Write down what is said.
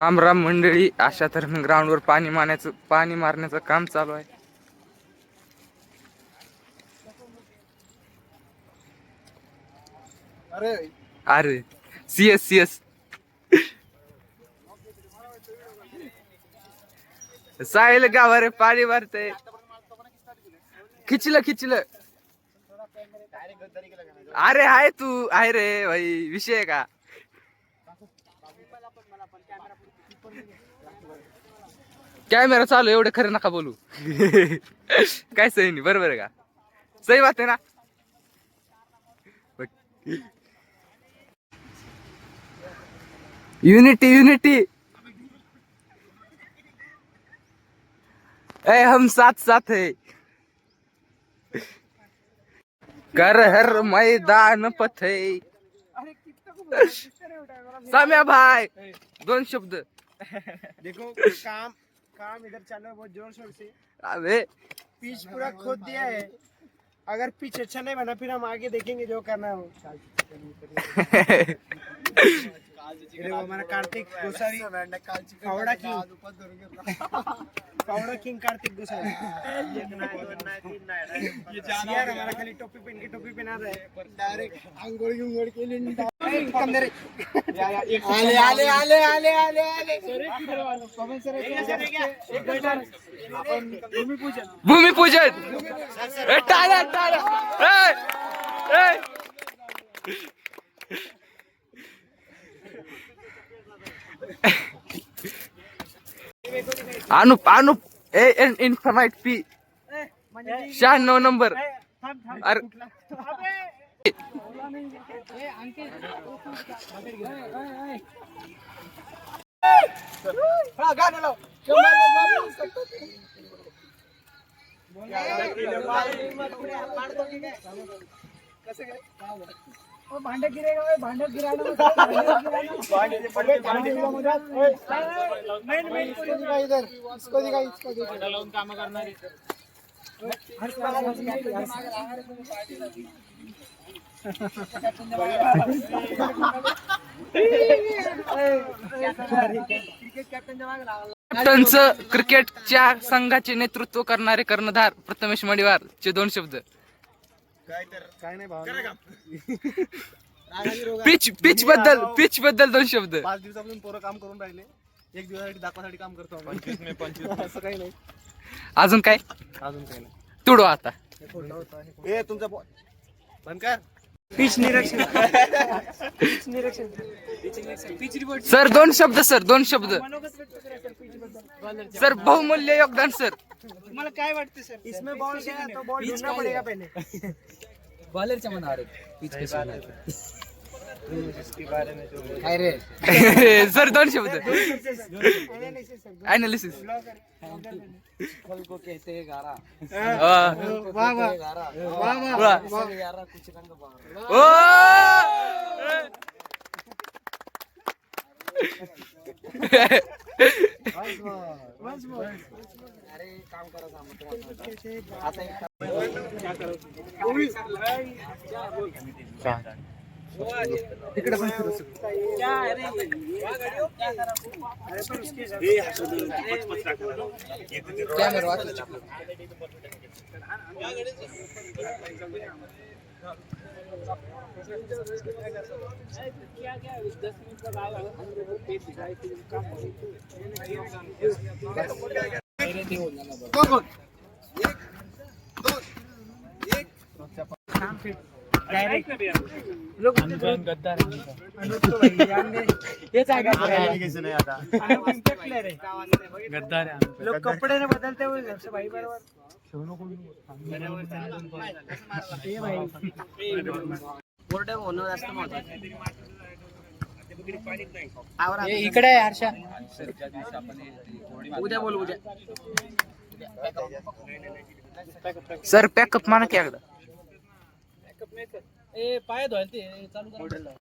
राम राम मंडळी, अशा तऱ्हेने ग्राउंडवर पाणी मारण्याचं काम चालू आहे. अरे सीएस साहिल गावारे पाणी मारते. खिचलं अरे आहे तू आहे रे भाई, विषय आहे का? कॅमेरा चालू, एवढं खरं नका बोलू. काय सही नाही, बरोबर आहे का? सही बात आहे ना. यूनिटी ए हम साथ है. कर हर मैदान पथे. साम्या भाई, 2 शब्द. देखो काम इधर चल रहा है बहुत जोर शोर से. अबे पिच पूरा खोद दिया है. अगर पिच अच्छा नहीं बना फिर हम आगे देखेंगे जो करना है वो. वो हमारा कार्तिक गोसावी फावड़ा किंग कार्तिक गोसावी. यार हमारा खाली टोपी पहना रहा है. डायरेक्ट अंगोड़ के लिए आले भूमिपूजन. टाळ्या. Anup infinite P 96 number. अरे भांडे गिरेगा. भांडे गिराना इधर इसको दिखा लावून काम करणार. कॅप्टनचं क्रिकेटच्या संघाचे नेतृत्व करणारे कर्णधार प्रथमेश मडिवार चे 2 शब्द. काय नाही भाव. पिच बद्दल 2 शब्द. 5 दिवसापासून पोरं काम करून राहिले. 1 दिवसासाठी दाखवासाठी काम करतो. 25 असं काही नाही. अजून काय नाही. तुडो आता. ए तुमचा बंद कर. पिच निरीक्षण. सर 2 शब्द. सर बहुमूल्य योगदान सर. तुम्हाला काय वाटतं सर? इसमें बॉल गया तो बॉल ढूंढना पड़ेगा पहले. बॉलरच्या मनावर पिच काय रे सर 2 शब्द. एनालिसिस. फल को कहते हैं गारा. वाह. गारा कुछ रंग बाहर. अरे काम करा इकडे पण लोग कपडे ने बदलते हुए भाई बरोबर. इकडे आहे हर्षा. उद्या बोल उद्या. सर पॅकअप माना की एकदा. पाय धुवायला ते चालू करा.